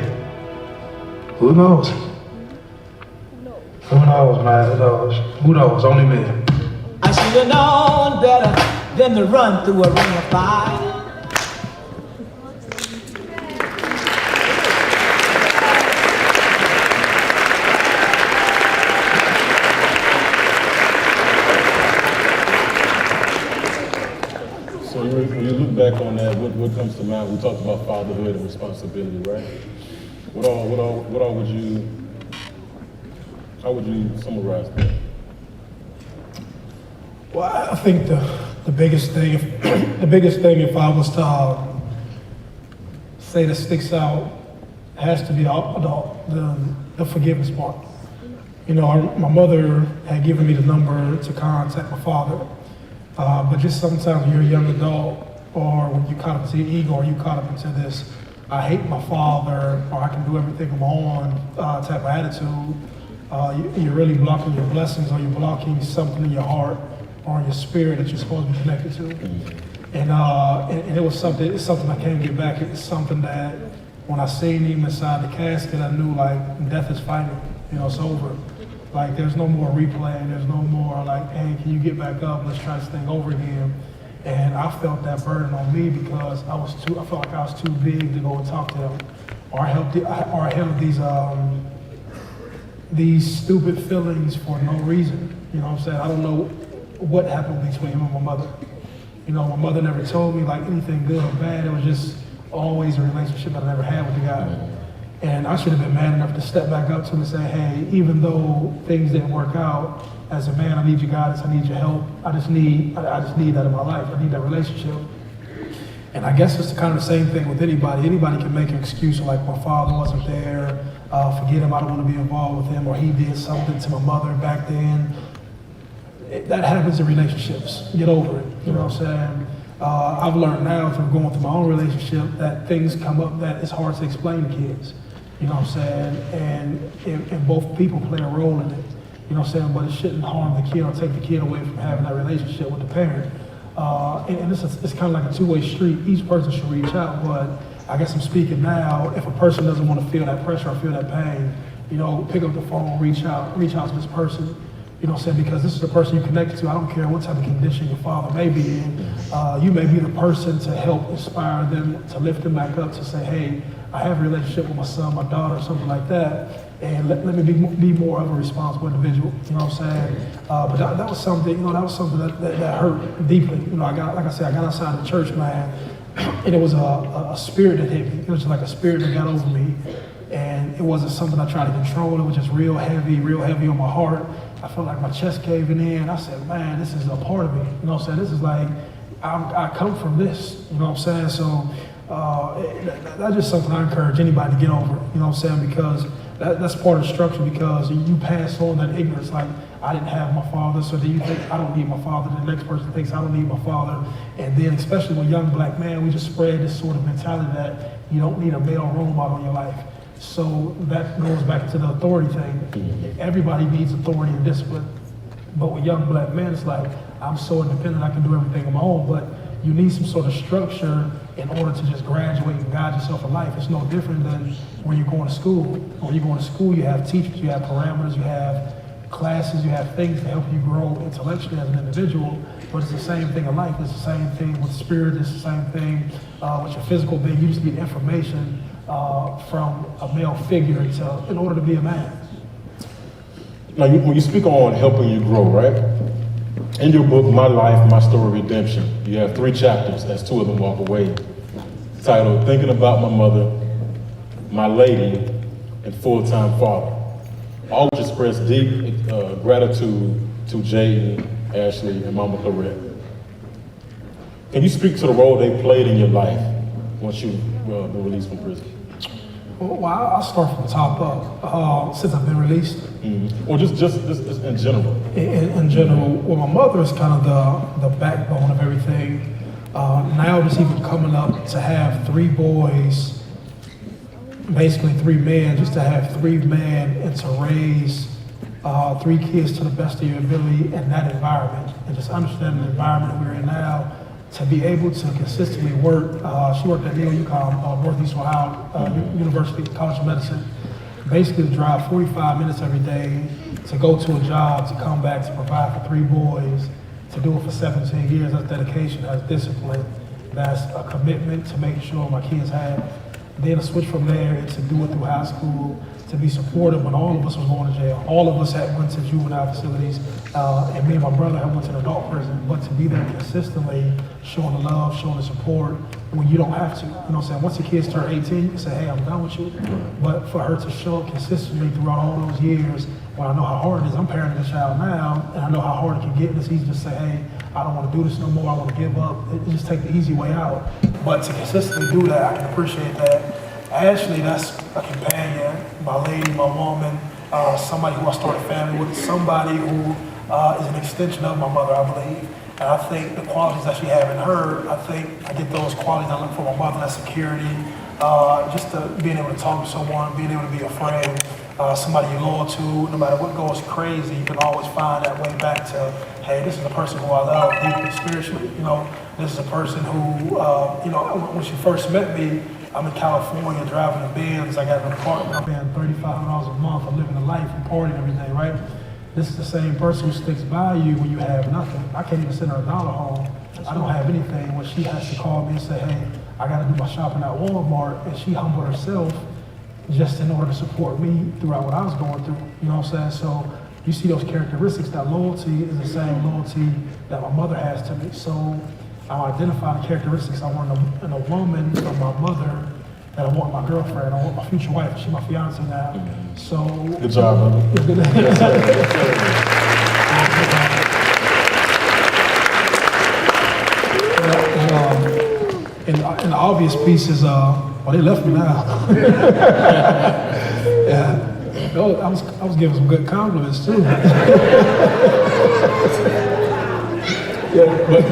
Who knows? Who knows, man? Who knows? Who knows? Only me. I should have known better than to run through a ring of fire. So when you look back on that, what comes to mind? We talked about fatherhood and responsibility, right? What all would you, how would you summarize that? Well, I think the biggest thing, if I was to say that sticks out, has to be the forgiveness part. You know, my mother had given me the number to contact my father, but just sometimes when you're a young adult, or when you caught up into your ego, or you caught up into this, I hate my father, or I can do everything on my own type of attitude, you're really blocking your blessings, or you're blocking something in your heart or in your spirit that you're supposed to be connected to. And it was something, it's something I can't get back. It's something that when I seen him inside the casket, I knew like death is final, you know, it's over. Like there's no more replaying, there's no more like, hey, can you get back up, let's try this thing over again. And I felt that burden on me because I felt like I was too big to go and talk to him, or I held these stupid feelings for no reason. You know what I'm saying? I don't know what happened between him and my mother. You know, my mother never told me like anything good or bad. It was just always a relationship that I never had with the guy. And I should have been man enough to step back up to him and say, hey, even though things didn't work out, as a man, I need your guidance, I need your help. I just need that in my life. I need that relationship. And I guess it's kind of the same thing with anybody. Anybody can make an excuse like my father wasn't there, forget him, I don't want to be involved with him, or he did something to my mother back then. That happens in relationships. Get over it, you know what I'm saying? I've learned now from going through my own relationship that things come up that it's hard to explain to kids, you know what I'm saying? And both people play a role in it, you know what I'm saying? But it shouldn't harm the kid or take the kid away from having that relationship with the parent. And it's kind of like a two-way street. Each person should reach out, but I guess I'm speaking now. If a person doesn't want to feel that pressure or feel that pain, you know, pick up the phone, reach out to this person. You know what I'm saying? Because this is the person you connected to. I don't care what type of condition your father may be in. You may be the person to help inspire them, to lift them back up, to say, hey, I have a relationship with my son, my daughter, something like that. And let me be more of a responsible individual. You know what I'm saying? But that was something, you know, that hurt deeply. You know, I got outside the church, man, and it was a spirit that hit me. It was like a spirit that got over me. And it wasn't something I tried to control. It was just real heavy on my heart. I felt like my chest caving in. I said, man, this is a part of me. You know what I'm saying? This is like, I come from this. You know what I'm saying? So that's just something I encourage anybody to get over. You know what I'm saying? Because that's part of the structure, because you pass on that ignorance. Like, I didn't have my father, so do you think I don't need my father? The next person thinks I don't need my father. And then, especially with young black men, we just spread this sort of mentality that you don't need a male role model in your life. So that goes back to the authority thing. Everybody needs authority and discipline. But with young black men, it's like, I'm so independent, I can do everything on my own. But you need some sort of structure in order to just graduate and guide yourself in life. It's no different than when you're going to school. When you're going to school, you have teachers, you have parameters, you have classes, you have things to help you grow intellectually as an individual, but it's the same thing in life. It's the same thing with spirit, it's the same thing with your physical being. You just need information from a male figure in order to be a man. Now, when you speak on helping you grow, right? In your book, My Life, My Story, Redemption, you have 3 chapters, as 2 of them walk away, titled Thinking About My Mother, My Lady, and Full-Time Father. All which express deep gratitude to Jaden, Ashley, and Mama Clarett. Can you speak to the role they played in your life once you've been released from prison? Well, I'll start from the top up. Since I've been released. Mm-hmm. Or just in general. In general, well, my mother is kind of the backbone of everything. Now just even coming up to have 3 boys, basically 3 men, just to have 3 men and to raise 3 kids to the best of your ability in that environment, and just understanding the environment we're in now, to be able to consistently work. She worked at UConn, Northeast Ohio University College of Medicine, basically to drive 45 minutes every day, to go to a job, to come back, to provide for 3 boys, to do it for 17 years. That's dedication, that's discipline, that's a commitment to making sure my kids have. Then to switch from there and to do it through high school, to be supportive when all of us was going to jail. All of us had went to juvenile facilities, and me and my brother had went to an adult prison, but to be there consistently, showing the love, showing the support, when you don't have to. You know what I'm saying? Once the kids turn 18, you can say, hey, I'm done with you. But for her to show up consistently throughout all those years, when I know how hard it is, I'm parenting a child now, and I know how hard it can get, and it's easy to say, hey, I don't want to do this no more, I want to give up. It just take the easy way out. But to consistently do that, I can appreciate that. Ashley, that's a companion, my lady, my woman, somebody who I started a family with, somebody who is an extension of my mother, I believe. And I think the qualities that she have in her, I think I get those qualities I look for my mother, that security, just to being able to talk to someone, being able to be a friend, somebody you're loyal to. No matter what goes crazy, you can always find that way back to, hey, this is a person who I love deeply spiritually. You know, this is a person who, you know, when she first met me, I'm in California driving a Benz. I got an apartment. I'm paying $3,500 a month. I'm living a life and partying every day, right? This is the same person who sticks by you when you have nothing. I can't even send her $1 home. I don't have anything. When she has to call me and say, hey, I got to do my shopping at Walmart, and she humbled herself just in order to support me throughout what I was going through. You know what I'm saying? So you see those characteristics. That loyalty is the same loyalty that my mother has to me. So I identify the characteristics I want in a woman from my mother, that I want in my girlfriend, I want my future wife. She's my fiance now. So good job, brother. And the obvious piece is, well, they left me now. Yeah, I was giving some good compliments too. But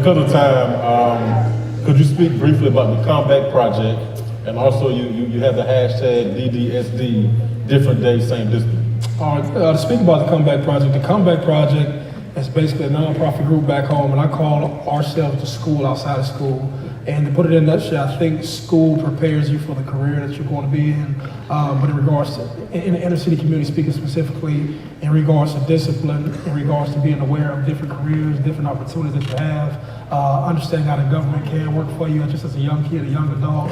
because of time, could you speak briefly about the Comeback Project, and also you have the hashtag DDSD, Different Day, Same Discipline. To speak about the Comeback Project is basically a nonprofit group back home, and I call ourselves the school outside of school. And to put it in a nutshell, I think school prepares you for the career that you're going to be in. But in regards to, in the inner city community, speaking specifically, in regards to discipline, in regards to being aware of different careers, different opportunities that you have, understanding how the government can work for you, just as a young kid, a young adult,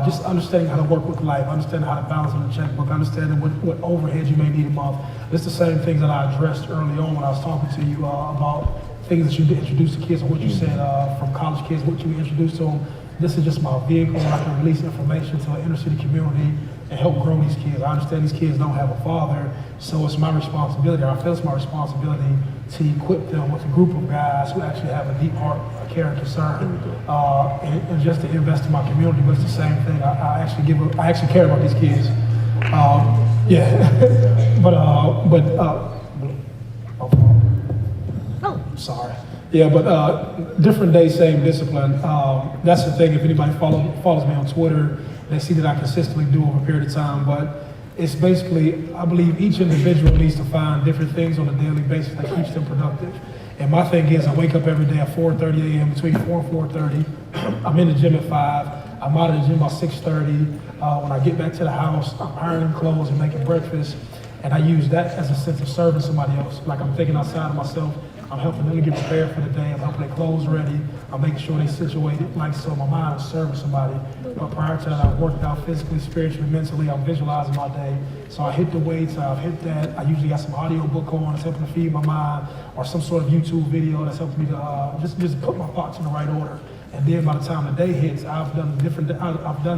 just understanding how to work with life, understanding how to balance on the checkbook, understanding what overhead you may need a month. It's the same things that I addressed early on when I was talking to you about things that you introduce to kids, or what you said from college kids, what you introduced to them. This is just my vehicle where I can release information to an inner city community and help grow these kids. I understand these kids don't have a father, so it's my responsibility, or I feel it's my responsibility to equip them with a group of guys who actually have a deep heart, a care and concern, and just to invest in my community. But it's the same thing. I actually care about these kids. Sorry. Yeah, but different day, same discipline. That's the thing. If anybody follows me on Twitter, they see that I consistently do over a period of time. But it's basically, I believe each individual needs to find different things on a daily basis that keeps them productive. And my thing is, I wake up every day at 4:30 a.m. between 4 and 4:30. I'm in the gym at 5. I'm out of the gym by 6:30. When I get back to the house, I'm ironing clothes and making breakfast. And I use that as a sense of serving somebody else. Like I'm thinking outside of myself. I'm helping them to get prepared for the day. I'm helping their clothes ready. I'm making sure they're situated. Like, so my mind is serving somebody. But prior to that, I've worked out physically, spiritually, mentally. I'm visualizing my day. So I hit the weights, I've hit that. I usually got some audio book on that's helping to feed my mind, or some sort of YouTube video that's helping me to just put my thoughts in the right order. And then by the time the day hits, I've done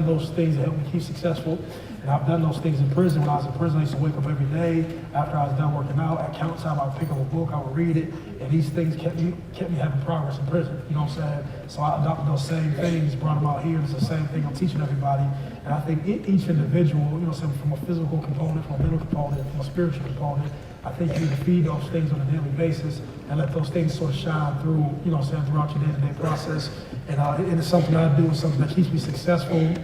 those things that help me keep successful. And I've done those things in prison. When I was in prison, I used to wake up every day after I was done working out. At count time, I would pick up a book, I would read it, and these things kept me having progress in prison. You know what I'm saying? So I adopted those same things, brought them out here. It's the same thing I'm teaching everybody. And I think each individual, you know what I'm saying, from a physical component, from a mental component, from a spiritual component, I think you need to feed those things on a daily basis and let those things sort of shine through, you know what I'm saying, throughout your day-to-day process. And it's something I do, it's something that keeps me successful.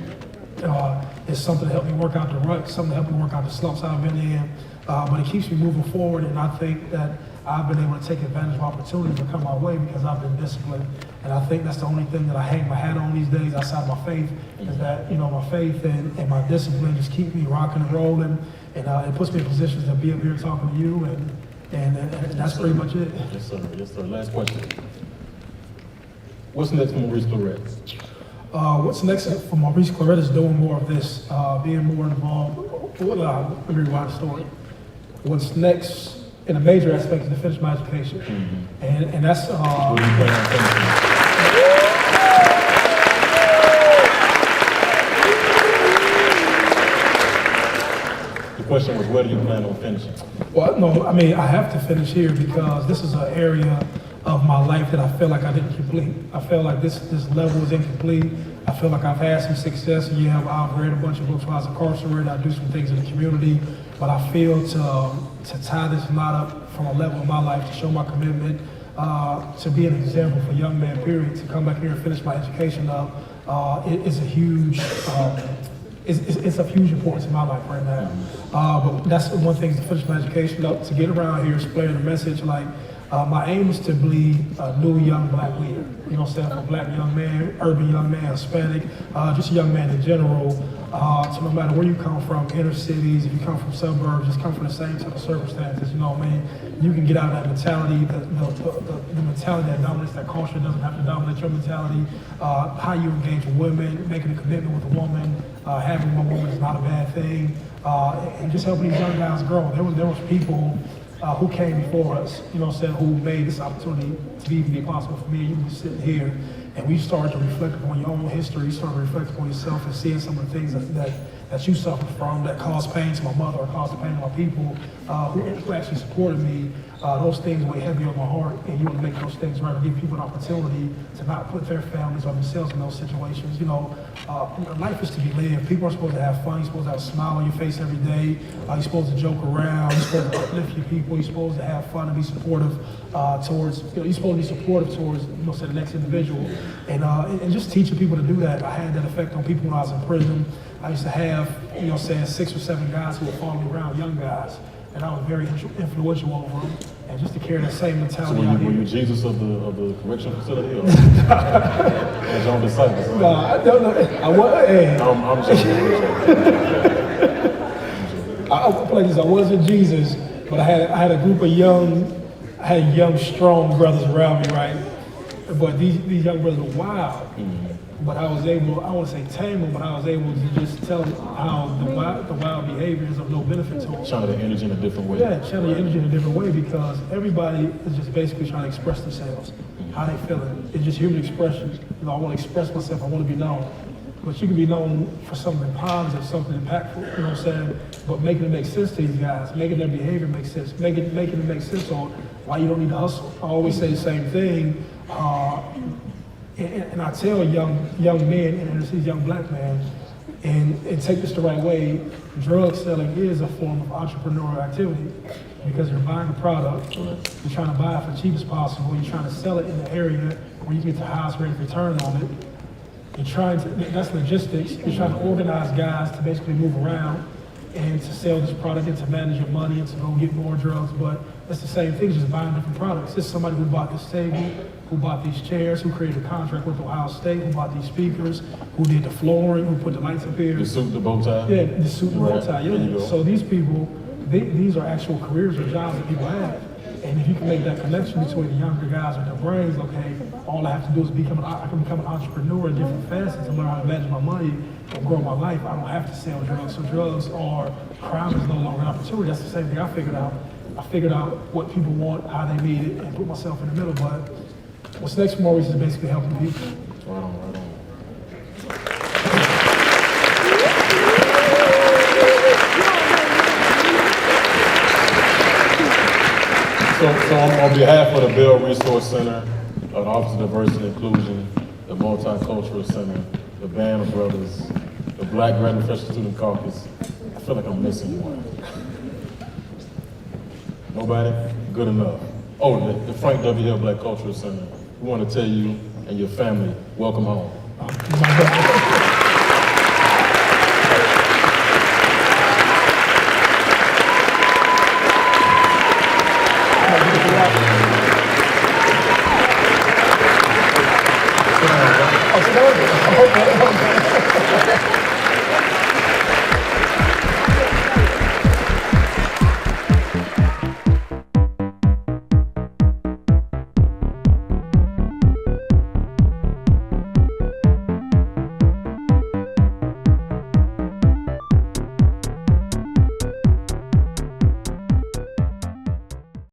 It's something to help me work out the ruts, something to help me work out the slumps I've been in. But it keeps me moving forward, and I think that I've been able to take advantage of opportunities that come my way because I've been disciplined. And I think that's the only thing that I hang my hat on these days outside my faith, is that, you know, my faith and my discipline just keep me rocking and rolling. And it puts me in positions to be up here talking to you, and that's pretty much it. Yes, sir. Yes, sir. Last question. What's next for Maurice Clarett? What's next for Maurice Clarett is doing more of this, being more involved. Let me rewind the story. What's next in a major aspect is to finish my education. And that's... What do you plan on finishing? The question was, where do you plan on finishing? Well, no, I mean, I have to finish here because this is an area of my life that I feel like I didn't complete. I feel like this level is incomplete. I feel like I've had some success. Yeah, I've read a bunch of books while I was incarcerated. I do some things in the community, but I feel to tie this knot up from a level of my life, to show my commitment, to be an example for young men, period, to come back here and finish my education up, it's a huge, it's of huge importance in my life right now. But that's one thing, to finish my education up, to get around here spreading the message. Like, my aim is to be a new young black leader. You know what I'm saying? For black young man, urban young man, Hispanic, just young man in general. So no matter where you come from, inner cities, if you come from suburbs, just come from the same type of circumstances, you know what I mean? You can get out of that mentality, the mentality that dominates that culture doesn't have to dominate your mentality. How you engage with women, making a commitment with a woman, having one woman is not a bad thing, and just helping these young guys grow. There was people who came before us, you know what I'm saying, who made this opportunity to even be possible for me. You can be sitting here, and we started to reflect upon your own history. You started to reflect upon yourself and seeing some of the things that you suffered from, that caused pain to my mother or caused pain to my people, who actually supported me. Those things weigh heavy on my heart, and you want to make those things right, and give people an opportunity to not put their families or themselves in those situations. You know, life is to be lived. People are supposed to have fun. You're supposed to have a smile on your face every day. You're supposed to joke around. You're supposed to uplift your people. You're supposed to have fun and be supportive towards, you know, you're supposed to be supportive towards, you know, say, the next individual. And just teaching people to do that. I had that effect on people when I was in prison. I used to have, you know, saying 6 or 7 guys who were following me around, young guys, and I was very influential over them. And just to carry that same mentality. So were you Jesus of the correction facility, or as your own disciples? No, I don't know. I was. Hey. I'm just I wasn't Jesus, but I had a group of young, strong brothers around me, right? But these young brothers were wild. But I was able, I won't say tame them, but I was able to just tell them how the wild behavior is of no benefit to them. channel the energy in a different way. Yeah, channel your energy in a different way, because everybody is just basically trying to express themselves, how they feeling. It's just human expression. You know, I want to express myself, I want to be known. But you can be known for something positive, something impactful, you know what I'm saying? But making it make sense to these guys, making their behavior make sense, making it make sense on why you don't need to hustle. I always say the same thing. And I tell young men, and these young black men, and take this the right way, drug selling is a form of entrepreneurial activity, because you're buying a product, you're trying to buy it for cheap as possible, you're trying to sell it in the area where you get the highest rate of return on it. You're trying to, that's logistics, you're trying to organize guys to basically move around and to sell this product and to manage your money and to go get more drugs. But It's the same thing, just buying different products. It's somebody who bought this table, who bought these chairs, who created a contract with Ohio State, who bought these speakers, who did the flooring, who put the lights up here. The suit, the bow tie? Yeah, the suit and bow Right. tie, There you yeah. go. So these people, these are actual careers or jobs that people have. And if you can make that connection between the younger guys with their brains, okay, all I have to do is I can become an entrepreneur in different facets and learn how to manage my money and grow my life. I don't have to sell drugs. So drugs or crime is no longer an opportunity. That's the same thing I figured out. I figured out what people want, how they need it, and put myself in the middle. But what's next for Maurice is basically helping people. Right on, right on. So on behalf of the Bell Resource Center, the Office of Diversity and Inclusion, the Multicultural Center, the Band of Brothers, the Black Graduate Professional Student Caucus, I feel like I'm missing one. Nobody? Good enough. Oh, the Frank W. Hill Black Cultural Center. We want to tell you and your family, welcome home.